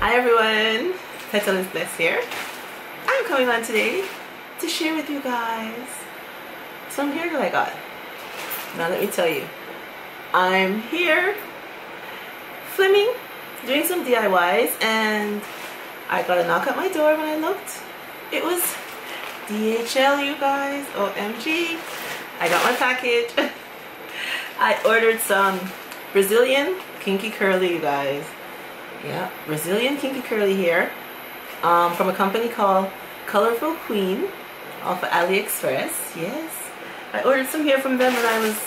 Hi everyone, Petalisbless here. I'm coming on today to share with you guys some hair that I got. Now let me tell you, I'm here filming, doing some DIYs, and I got a knock at my door when I looked. It was DHL, you guys. OMG. I got my package. I ordered some Brazilian kinky curly, you guys. Yeah, Brazilian kinky curly hair from a company called Colorful Queen off of Aliexpress. Yes, I ordered some hair from them and I was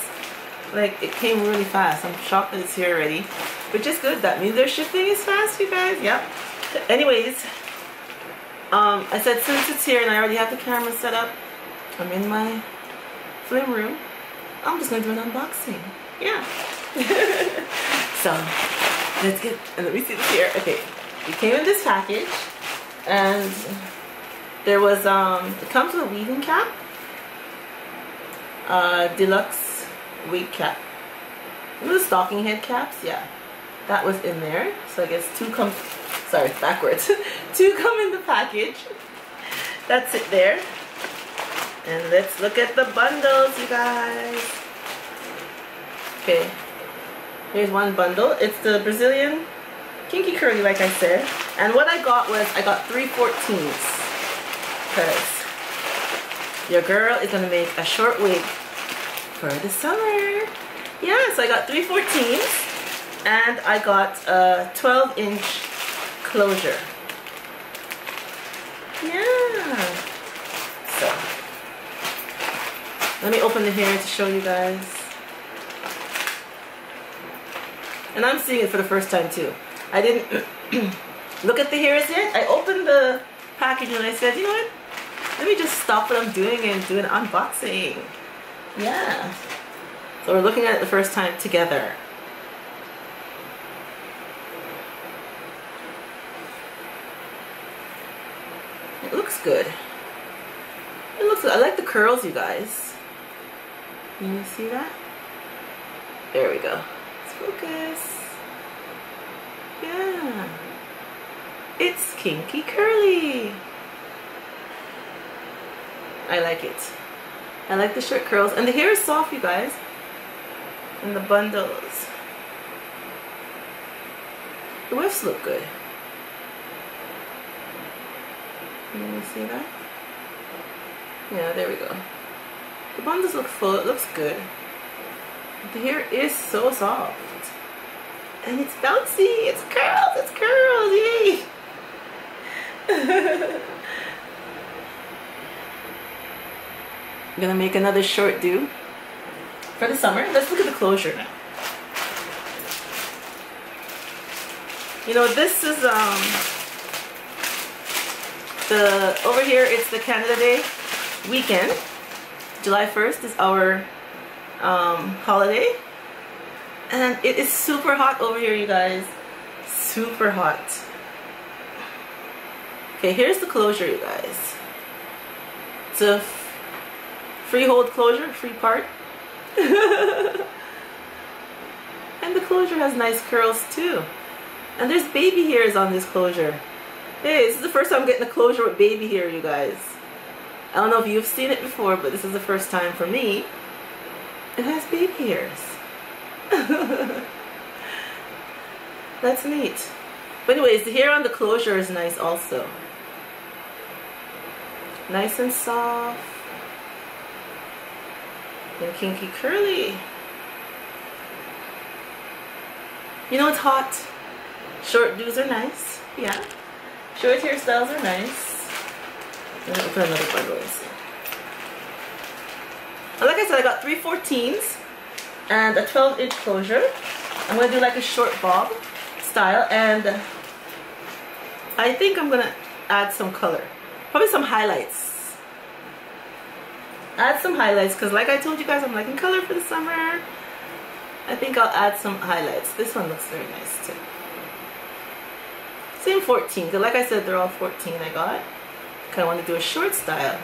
like, it came really fast. I'm shocked that it's here already, which is good. That means their shipping is fast, you guys. Yep. Anyways, I said since it's here and I already have the camera set up, I'm in my film room, I'm just gonna do an unboxing. Yeah. So let's get, and let me see this here. Okay, it came in this package, and there was it comes with a weaving cap, deluxe wig cap. You know the stocking head caps? Yeah, that was in there. So I guess two come, sorry, backwards. Two come in the package. That's it there. And let's look at the bundles, you guys. Okay, here's one bundle. It's the Brazilian kinky curly, like I said. And what I got was, I got 3 14s. Because your girl is going to make a short wig for the summer. Yeah, so I got 3 14s. And I got a 12-inch closure. Yeah. So, let me open the hair to show you guys. And I'm seeing it for the first time too. I didn't look at the hairs yet. I opened the package and I said, you know what? Let me just stop what I'm doing and do an unboxing. Yeah. So we're looking at it the first time together. It looks good. It looks good. I like the curls, you guys. Can you see that? There we go. Focus. Yeah. It's kinky curly. I like it. I like the short curls. And the hair is soft, you guys. And the bundles. The whiffs look good. Can you see that? Yeah, there we go. The bundles look full. It looks good. The hair is so soft. And it's bouncy. It's curls. It's curls. Yay. I'm going to make another short do for the summer. Let's look at the closure now. You know, this is over here it's the Canada Day weekend. July 1st is our holiday, and it is super hot over here, you guys. Super hot. Okay, here's the closure, you guys. It's a freehold closure, free part. And the closure has nice curls too. And there's baby hairs on this closure. Hey, this is the first time I'm getting a closure with baby hair, you guys. I don't know if you've seen it before, but this is the first time for me. It has baby hairs. That's neat. But anyways, the hair on the closure is nice also. Nice and soft. And kinky curly. You know it's hot. Short do's are nice. Yeah. Short hairstyles are nice. Let me put another bundle in. And like I said, I got 3 14s and a 12-inch closure. I'm going to do like a short bob style, and I think I'm going to add some color. Probably some highlights. Add some highlights, because like I told you guys, I'm liking color for the summer. I think I'll add some highlights. This one looks very nice too. Same 14, because like I said, they're all 14 I got. Kind of want to do a short style.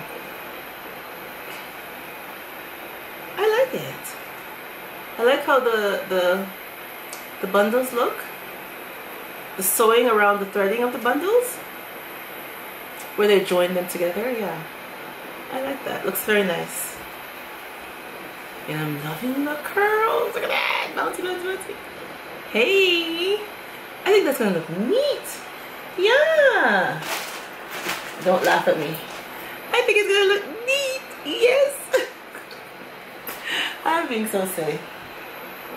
I like it. I like how the bundles look. the sewing around the threading of the bundles, where they join them together. Yeah, I like that. Looks very nice. And I'm loving the curls. Look at that. Bouncy, bouncy, bouncy. Hey, I think that's gonna look neat. Yeah. Don't laugh at me. I think it's gonna look neat. Yes. I'm being so silly.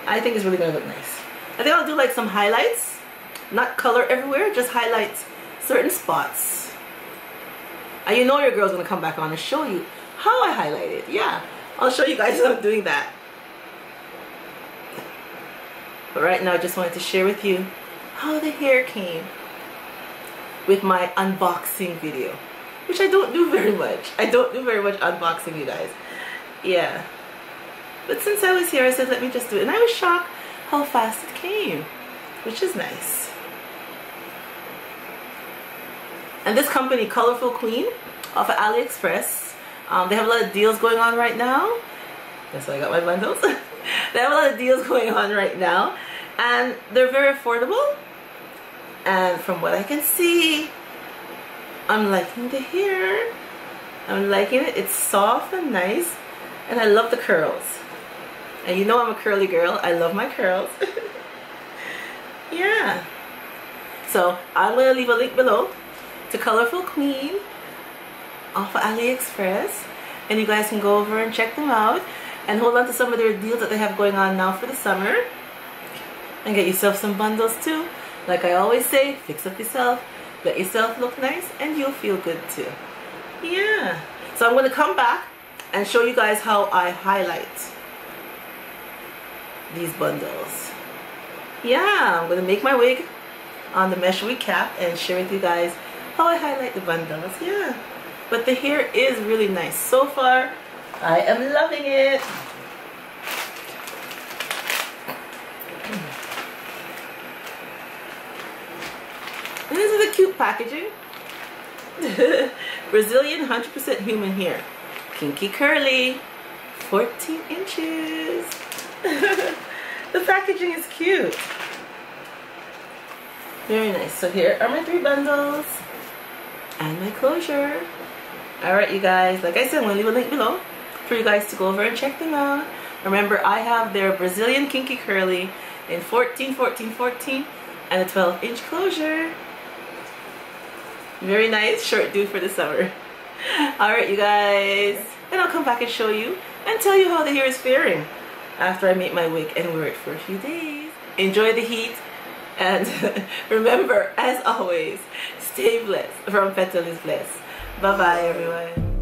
I think it's really gonna look nice. I think I'll do like some highlights. Not color everywhere, just highlights certain spots. And you know your girl's gonna come back on and show you how I highlight it. Yeah, I'll show you guys how I'm doing that. But right now I just wanted to share with you how the hair came with my unboxing video, which I don't do very much. I don't do very much unboxing, you guys. Yeah. But since I was here, I said let me just do it. And I was shocked how fast it came, which is nice. And this company, Colorful Queen, off of Aliexpress, they have a lot of deals going on right now. That's why I got my bundles. They have a lot of deals going on right now, and they're very affordable. And from what I can see, I'm liking the hair. I'm liking it. It's soft and nice, and I love the curls. And you know I'm a curly girl. I love my curls. Yeah. So I'm going to leave a link below to Colorful Queen off of AliExpress, and you guys can go over and check them out and hold on to some of their deals that they have going on now for the summer, and get yourself some bundles too. Like I always say, fix up yourself, let yourself look nice, and you'll feel good too. Yeah. So I'm going to come back and show you guys how I highlight these bundles. Yeah, I'm going to make my wig on the mesh wig cap and share with you guys how I highlight the bundles. Yeah, but the hair is really nice so far. I am loving it. And this is a cute packaging. Brazilian 100% human hair, kinky curly, 14 inches. The packaging is cute. Very nice. So here are my 3 bundles and my closure. Alright, you guys, like I said, I'm going to leave a link below for you guys to go over and check them out. Remember, I have their Brazilian kinky curly in 14, 14, 14 and a 12-inch closure. Very nice, short dude for the summer. Alright, you guys, and I'll come back and show you and tell you how the hair is faring after I make my wig and wear it for a few days. Enjoy the heat, and remember, as always, stay blessed from Petalisbless. Bye bye, everyone.